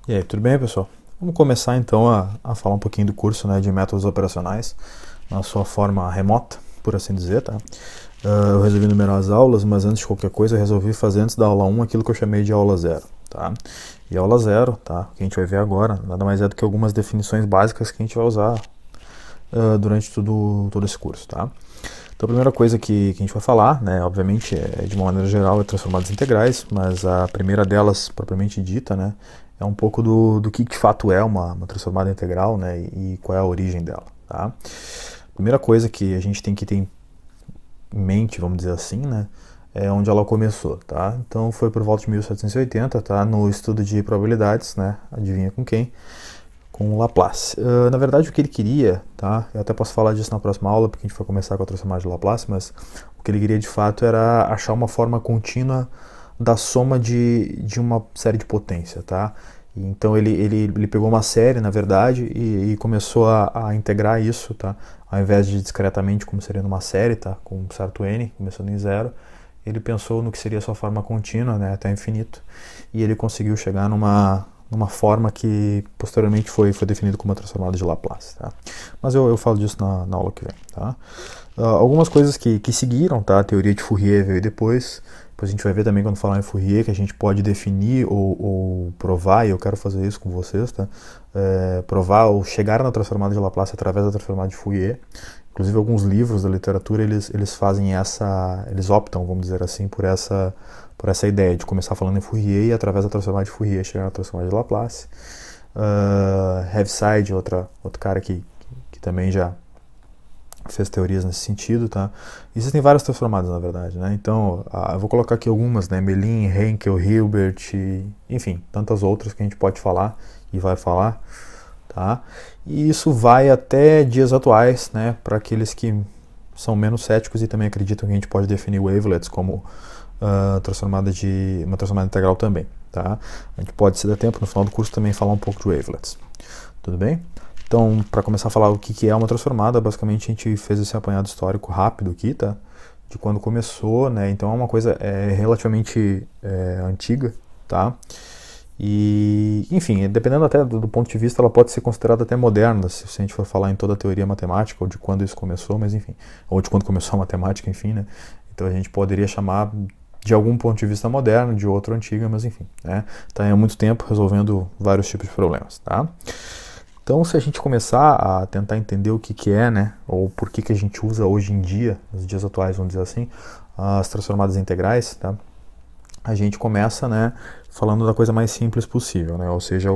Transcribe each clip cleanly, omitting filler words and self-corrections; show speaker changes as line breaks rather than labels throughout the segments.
E aí, tudo bem, pessoal? Vamos começar então a falar um pouquinho do curso, né, de métodos operacionais na sua forma remota, por assim dizer, tá? Eu resolvi numerar as aulas, mas antes de qualquer coisa eu resolvi fazer antes da aula 1 aquilo que eu chamei de aula 0, tá? E a aula 0, tá, que a gente vai ver agora, nada mais é do que algumas definições básicas que a gente vai usar durante todo esse curso, tá? Então a primeira coisa que a gente vai falar, né, obviamente, de uma maneira geral, é transformadas integrais, mas a primeira delas, propriamente dita, né, é um pouco do que de fato é uma transformada integral, né, e qual é a origem dela, tá? A primeira coisa que a gente tem que ter em mente, vamos dizer assim, né, é onde ela começou, tá? Então foi por volta de 1780, tá, no estudo de probabilidades, né, adivinha com quem? Com o Laplace. Na verdade, o que ele queria, tá? Eu até posso falar disso na próxima aula, porque a gente vai começar com a transformada de Laplace, mas o que ele queria de fato era achar uma forma contínua da soma de uma série de potência, tá? Então ele pegou uma série, na verdade, e começou a integrar isso, tá? Ao invés de discretamente, como seria numa série, tá? Com um certo n, começando em zero, ele pensou no que seria a sua forma contínua, né? Até infinito, e ele conseguiu chegar numa forma que posteriormente foi definido como uma transformada de Laplace, tá? Mas eu falo disso na aula que vem, tá? Algumas coisas que seguiram, tá? A teoria de Fourier veio depois a gente vai ver também quando falar em Fourier que a gente pode definir ou provar, e eu quero fazer isso com vocês, tá? Provar ou chegar na transformada de Laplace através da transformada de Fourier. Inclusive alguns livros da literatura eles fazem eles optam, vamos dizer assim, por essa ideia de começar falando em Fourier e através da transformada de Fourier chegar na transformada de Laplace. Heaviside, outro cara que também já fez teorias nesse sentido, tá? Existem várias transformadas, na verdade, né? Então, eu vou colocar aqui algumas, né? Mellin, Henkel, Hilbert, enfim, tantas outras que a gente pode falar e vai falar, tá? E isso vai até dias atuais, né? Para aqueles que são menos céticos e também acreditam que a gente pode definir wavelets como uma transformada integral também, tá? A gente pode, se der tempo, no final do curso também falar um pouco de wavelets. Tudo bem? Então, para começar a falar o que é uma transformada, basicamente a gente fez esse apanhado histórico rápido aqui, tá? De quando começou, né? Então é uma coisa relativamente antiga, tá? E, enfim, dependendo até do ponto de vista, ela pode ser considerada até moderna, se a gente for falar em toda a teoria matemática, ou de quando isso começou, mas enfim, ou de quando começou a matemática, enfim, né? Então a gente poderia chamar de algum ponto de vista moderno, de outro antiga, mas enfim, né? Tá há muito tempo resolvendo vários tipos de problemas, tá? Então, se a gente começar a tentar entender o que é, né, ou por que a gente usa hoje em dia, nos dias atuais, vamos dizer assim, as transformadas integrais, tá? A gente começa, né, falando da coisa mais simples possível, né, ou seja,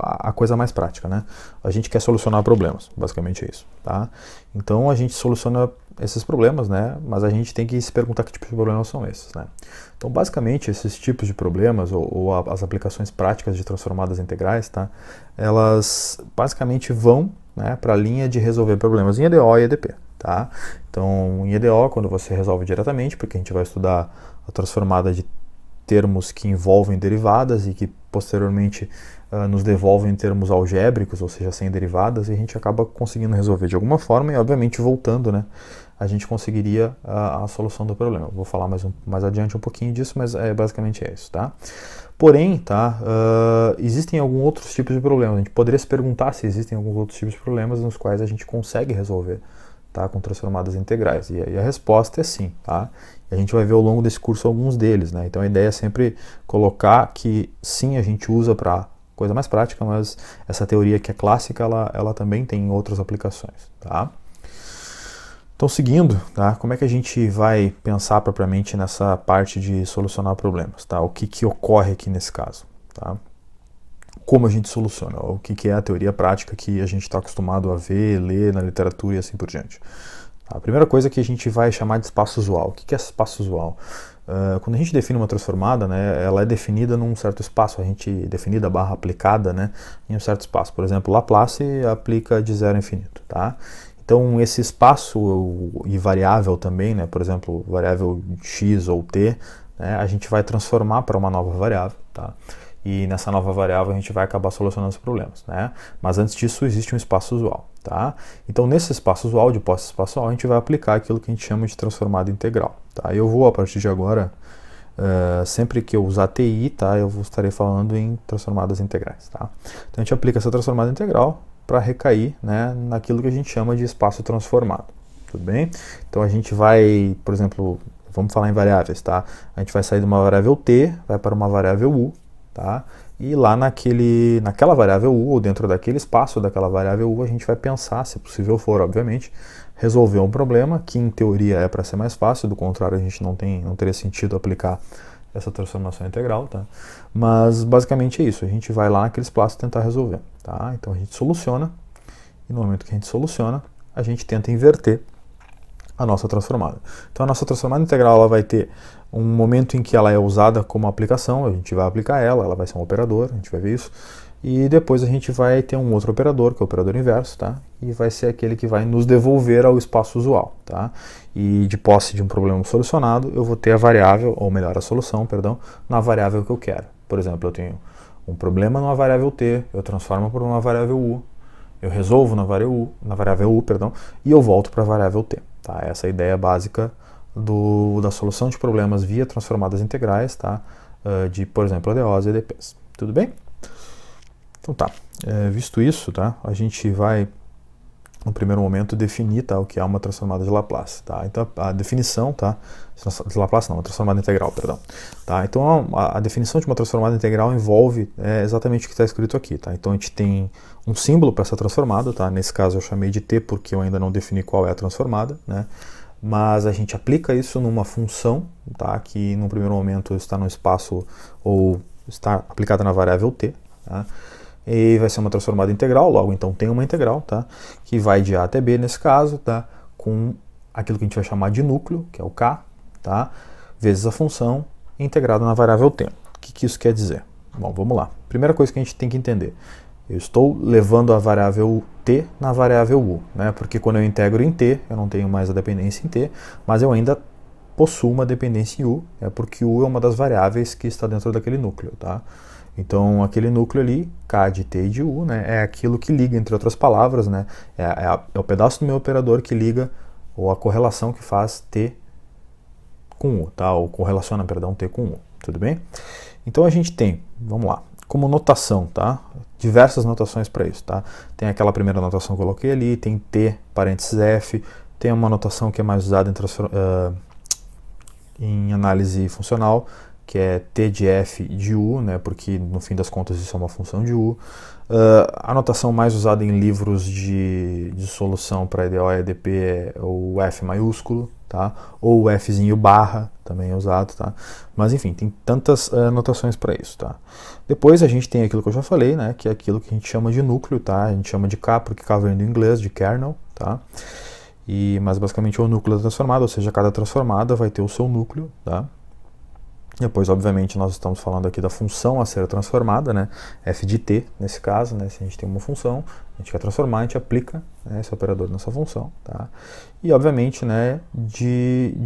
a coisa mais prática, né? A gente quer solucionar problemas, basicamente é isso, tá? Então, a gente soluciona esses problemas, né, mas a gente tem que se perguntar que tipo de problemas são esses, né? Então, basicamente, esses tipos de problemas ou as aplicações práticas de transformadas integrais, tá? Elas basicamente vão, né, para a linha de resolver problemas em EDO e EDP, tá? Então, em EDO, quando você resolve diretamente, porque a gente vai estudar a transformada de termos que envolvem derivadas e que posteriormente nos devolvem termos algébricos, ou seja, sem derivadas, e a gente acaba conseguindo resolver de alguma forma e, obviamente, voltando, né, a gente conseguiria a solução do problema. Vou falar mais adiante um pouquinho disso, mas basicamente é isso, tá? Porém, tá, existem alguns outros tipos de problemas. A gente poderia se perguntar se existem alguns outros tipos de problemas nos quais a gente consegue resolver, tá, com transformadas integrais. E a resposta é sim, tá? E a gente vai ver ao longo desse curso alguns deles, né? Então a ideia é sempre colocar que sim, a gente usa para coisa mais prática, mas essa teoria que é clássica, ela também tem outras aplicações, tá? Então, seguindo, tá? Como é que a gente vai pensar propriamente nessa parte de solucionar problemas, tá? O que ocorre aqui nesse caso, tá? Como a gente soluciona, o que é a teoria prática que a gente está acostumado a ver, ler na literatura e assim por diante. A primeira coisa que a gente vai chamar de espaço usual. O que é espaço usual? Quando a gente define uma transformada, né, ela é definida num certo espaço, a gente definida barra aplicada, né, em um certo espaço. Por exemplo, Laplace aplica de zero a infinito, tá? Então esse espaço e variável também, né, por exemplo, variável x ou t, né, a gente vai transformar para uma nova variável, tá? E nessa nova variável a gente vai acabar solucionando os problemas, né? Mas antes disso existe um espaço usual, tá? Então nesse espaço usual, de posse espaçual, a gente vai aplicar aquilo que a gente chama de transformada integral, tá? Eu vou a partir de agora sempre que eu usar TI, tá, eu estarei falando em transformadas integrais. Tá? Então a gente aplica essa transformada integral para recair, né, naquilo que a gente chama de espaço transformado. Tudo bem? Então a gente vai, por exemplo, vamos falar em variáveis, tá? A gente vai sair de uma variável t, vai para uma variável u, tá? E lá naquela variável u, ou dentro daquele espaço daquela variável u, a gente vai pensar, se possível for, obviamente, resolver um problema que em teoria é para ser mais fácil, do contrário a gente não teria sentido aplicar essa transformação integral, tá? Mas basicamente é isso, a gente vai lá naquele espaço tentar resolver, tá? Então a gente soluciona, e no momento que a gente soluciona, a gente tenta inverter a nossa transformada. Então a nossa transformada integral ela vai ter um momento em que ela é usada como aplicação, a gente vai aplicar ela vai ser um operador, a gente vai ver isso, e depois a gente vai ter um outro operador, que é o operador inverso, tá? E vai ser aquele que vai nos devolver ao espaço usual, tá? E de posse de um problema solucionado, eu vou ter a variável, ou melhor, a solução, perdão, na variável que eu quero. Por exemplo, eu tenho um problema numa variável t, eu transformo por uma variável u, eu resolvo na variável u, perdão, e eu volto para a variável t. Tá? Essa é a ideia básica da solução de problemas via transformadas integrais, tá? De, por exemplo, ADOs e EDPs. Tudo bem? Então tá, visto isso, tá? A gente vai, no primeiro momento, definir, tá, o que é uma transformada de Laplace. Tá? Então a definição, tá? De Laplace não, uma transformada integral, perdão. Tá? Então a definição de uma transformada integral envolve exatamente o que está escrito aqui. Tá? Então a gente tem um símbolo para essa transformada, tá? Nesse caso eu chamei de t porque eu ainda não defini qual é a transformada, né? Mas a gente aplica isso numa função, tá? Que no primeiro momento está no espaço ou está aplicada na variável t, tá? E vai ser uma transformada integral, logo então tem uma integral, tá? Que vai de a até b nesse caso, tá? Com aquilo que a gente vai chamar de núcleo, que é o k, tá? Vezes a função integrada na variável t. O que isso quer dizer? Bom, vamos lá. Primeira coisa que a gente tem que entender. Eu estou levando a variável t na variável u, né? Porque quando eu integro em t, eu não tenho mais a dependência em t, mas eu ainda possuo uma dependência em u, porque u é uma das variáveis que está dentro daquele núcleo, tá? Então, aquele núcleo ali, k de t e de u, né, é aquilo que liga, entre outras palavras, né, é o pedaço do meu operador que liga, ou a correlação que faz t com u, tá? Ou correlaciona, perdão, t com u, tudo bem? Então, a gente tem, vamos lá, como notação, tá? Diversas notações para isso, tá? Tem aquela primeira notação que eu coloquei ali, tem t, parênteses f, tem uma notação que é mais usada em análise funcional, que é t de f de u, né, porque no fim das contas isso é uma função de u. A notação mais usada em livros de solução para EDO e EDP é o f maiúsculo, tá? Ou o fzinho barra, também é usado, tá? Mas enfim, tem tantas notações para isso, tá? Depois a gente tem aquilo que eu já falei, né, que é aquilo que a gente chama de núcleo, tá? A gente chama de K porque K vem do inglês, de kernel, tá? Mas basicamente é o núcleo da transformada, ou seja, cada transformada vai ter o seu núcleo, tá? Depois, obviamente, nós estamos falando aqui da função a ser transformada, né? F de t, nesse caso, né? Se a gente tem uma função, a gente quer transformar, a gente aplica, né, esse operador nessa função, tá? E, obviamente, né,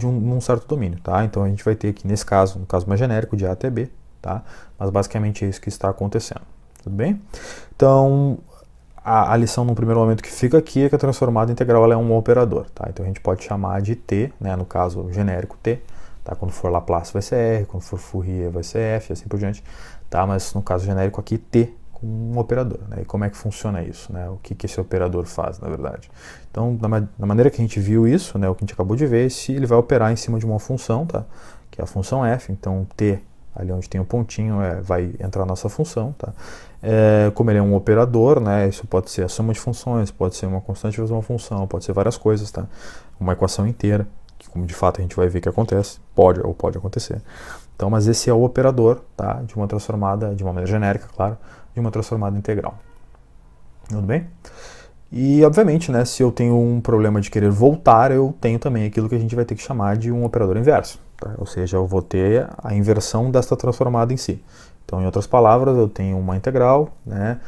num certo domínio, tá? Então, a gente vai ter aqui, nesse caso, um caso mais genérico, de A até B, tá? Mas, basicamente, é isso que está acontecendo, tudo bem? Então, a lição, no primeiro momento, que fica aqui é que a transformada integral ela é um operador, tá? Então, a gente pode chamar de t, né, no caso genérico t, tá? Quando for Laplace vai ser R, quando for Fourier vai ser F, assim por diante, tá? Mas no caso genérico aqui, T com um operador, né? E como é que funciona isso, né? O que esse operador faz, na verdade. Então, da maneira que a gente viu isso, né, o que a gente acabou de ver, se ele vai operar em cima de uma função, tá? Que é a função F, então T, ali onde tem o pontinho, vai entrar a nossa função, tá? Como ele é um operador, né, isso pode ser a soma de funções, pode ser uma constante vezes uma função, pode ser várias coisas, tá? Uma equação inteira, como de fato a gente vai ver que acontece, pode acontecer. Então, mas esse é o operador, tá, de uma transformada, de uma maneira genérica, claro, de uma transformada integral. Tudo bem? E, obviamente, né, se eu tenho um problema de querer voltar, eu tenho também aquilo que a gente vai ter que chamar de um operador inverso, tá? Ou seja, eu vou ter a inversão desta transformada em si. Então, em outras palavras, eu tenho uma integral, né,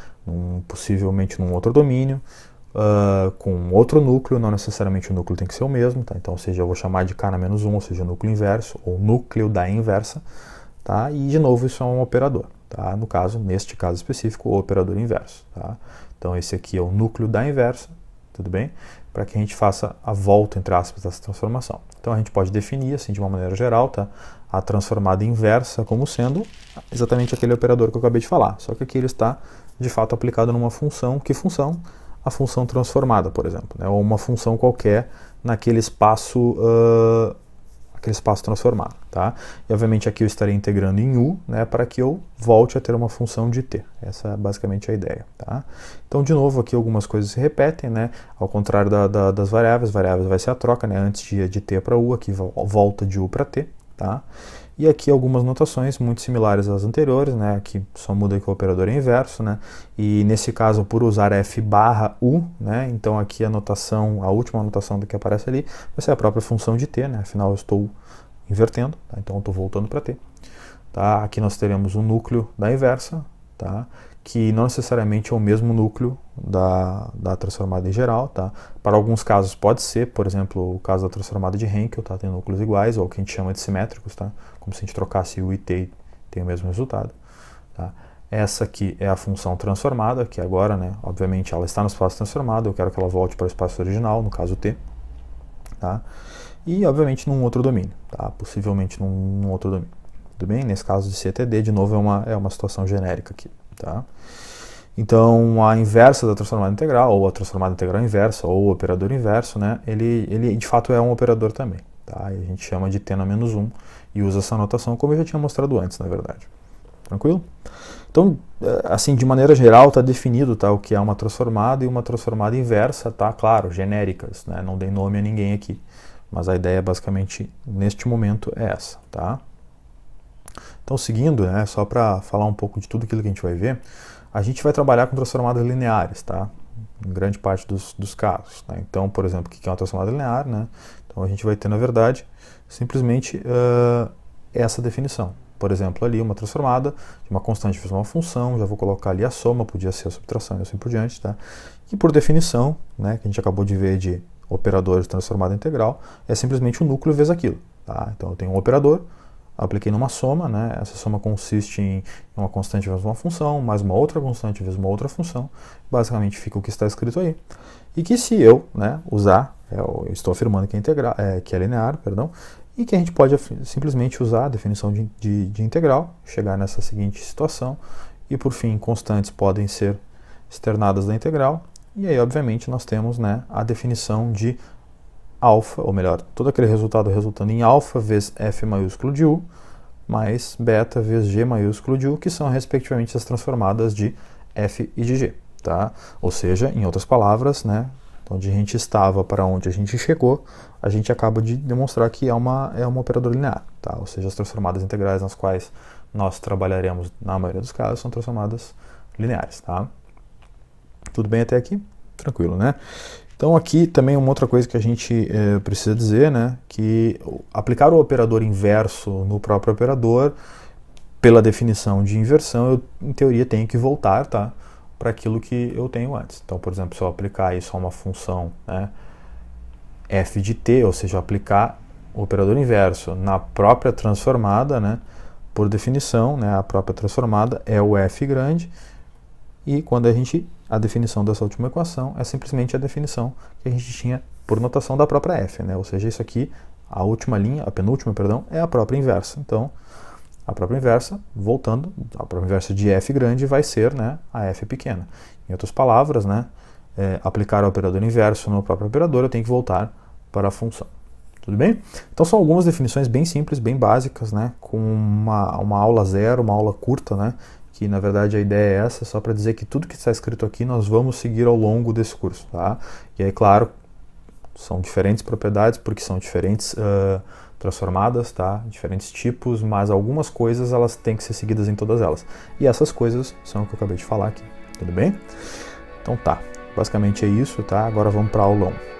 possivelmente num outro domínio, com outro núcleo, não necessariamente o núcleo tem que ser o mesmo, tá? Então, ou seja, eu vou chamar de k na menos 1, ou seja, núcleo inverso, ou núcleo da inversa, tá? E, de novo, isso é um operador, tá? No caso, neste caso específico, o operador inverso, tá? Então, esse aqui é o núcleo da inversa, tudo bem? Para que a gente faça a volta, entre aspas, dessa transformação. Então, a gente pode definir, assim, de uma maneira geral, tá? a transformada inversa como sendo exatamente aquele operador que eu acabei de falar, só que aqui ele está de fato aplicado numa função. Que função? A função transformada, por exemplo, né? Ou uma função qualquer naquele espaço, aquele espaço transformado, tá? E obviamente aqui eu estarei integrando em U, né, para que eu volte a ter uma função de t. Essa é basicamente a ideia, tá? Então, de novo, aqui algumas coisas se repetem, né? Ao contrário das variáveis vai ser a troca, né? Antes de t para U, aqui volta de U para t, tá? E aqui algumas notações muito similares às anteriores, né? Aqui só muda que o operador é inverso, né? E nesse caso, por usar f barra u, né? Então aqui a notação, a última anotação que aparece ali, vai ser a própria função de t, né? Afinal eu estou invertendo, tá? Então eu estou voltando para t. Tá? Aqui nós teremos o núcleo da inversa, tá? Que não necessariamente é o mesmo núcleo da transformada em geral, tá? Para alguns casos pode ser, por exemplo, o caso da transformada de Henkel, tá? Tem núcleos iguais, ou o que a gente chama de simétricos, tá? Como se a gente trocasse U e T, tem o mesmo resultado, tá? Essa aqui é a função transformada, que agora, né, obviamente ela está no espaço transformado, eu quero que ela volte para o espaço original, no caso T, tá? E, obviamente, num outro domínio, tá? Possivelmente num outro domínio. Tudo bem? Nesse caso de CTD, de novo, é uma situação genérica aqui, tá? Então, a inversa da transformada integral, ou a transformada integral inversa, ou o operador inverso, né, ele de fato é um operador também, tá? E a gente chama de t na menos 1 e usa essa notação como eu já tinha mostrado antes, na verdade. Tranquilo? Então, assim, de maneira geral, está definido, tá, o que é uma transformada e uma transformada inversa, tá? Claro, genéricas, né? Não dei nome a ninguém aqui, mas a ideia basicamente, neste momento, é essa, tá? Então, seguindo, né, só para falar um pouco de tudo aquilo que a gente vai ver, a gente vai trabalhar com transformadas lineares, tá? Em grande parte dos casos, né? Então, por exemplo, o que é uma transformada linear, né? Então, a gente vai ter, na verdade, simplesmente essa definição. Por exemplo, ali uma transformada de uma constante vezes uma função, já vou colocar ali a soma, podia ser a subtração e assim por diante, tá? E por definição, né, que a gente acabou de ver de operadores de transformada integral, é simplesmente o núcleo vezes aquilo, tá? Então, eu tenho um operador, apliquei numa soma, né? Essa soma consiste em uma constante vezes uma função, mais uma outra constante vezes uma outra função. Basicamente fica o que está escrito aí. E que se eu, né, usar, eu estou afirmando que que é linear, perdão, e que a gente pode simplesmente usar a definição de integral, chegar nessa seguinte situação, e por fim, constantes podem ser externadas da integral, e aí obviamente nós temos, né, a definição de alfa, ou melhor, todo aquele resultado resultando em alfa vezes f maiúsculo de u, mais beta vezes g maiúsculo de u, que são respectivamente as transformadas de f e de g, tá? Ou seja, em outras palavras, né, onde a gente estava para onde a gente chegou, a gente acaba de demonstrar que é um operador linear, tá? Ou seja, as transformadas integrais nas quais nós trabalharemos na maioria dos casos são transformadas lineares, tá? Tudo bem até aqui? Tranquilo, né? Então aqui também uma outra coisa que a gente precisa dizer, né, que aplicar o operador inverso no próprio operador, pela definição de inversão, eu em teoria tenho que voltar, tá, para aquilo que eu tenho antes. Então, por exemplo, se eu aplicar isso a uma função, né, f de t, ou seja, aplicar o operador inverso na própria transformada, né, por definição, né, a própria transformada é o f grande, e quando a definição dessa última equação é simplesmente a definição que a gente tinha por notação da própria f, né? Ou seja, isso aqui, a última linha, a penúltima, perdão, é a própria inversa. Então, a própria inversa, voltando, a própria inversa de f grande vai ser, né, a f pequena. Em outras palavras, né, aplicar o operador inverso no próprio operador, eu tenho que voltar para a função. Tudo bem? Então são algumas definições bem simples, bem básicas, né, com uma aula zero, uma aula curta, né, que na verdade a ideia é essa, só para dizer que tudo que está escrito aqui nós vamos seguir ao longo desse curso, tá? E aí, claro, são diferentes propriedades, porque são diferentes transformadas, tá? Diferentes tipos, mas algumas coisas elas têm que ser seguidas em todas elas. E essas coisas são o que eu acabei de falar aqui, tudo bem? Então tá, basicamente é isso, tá? Agora vamos para a aula 1.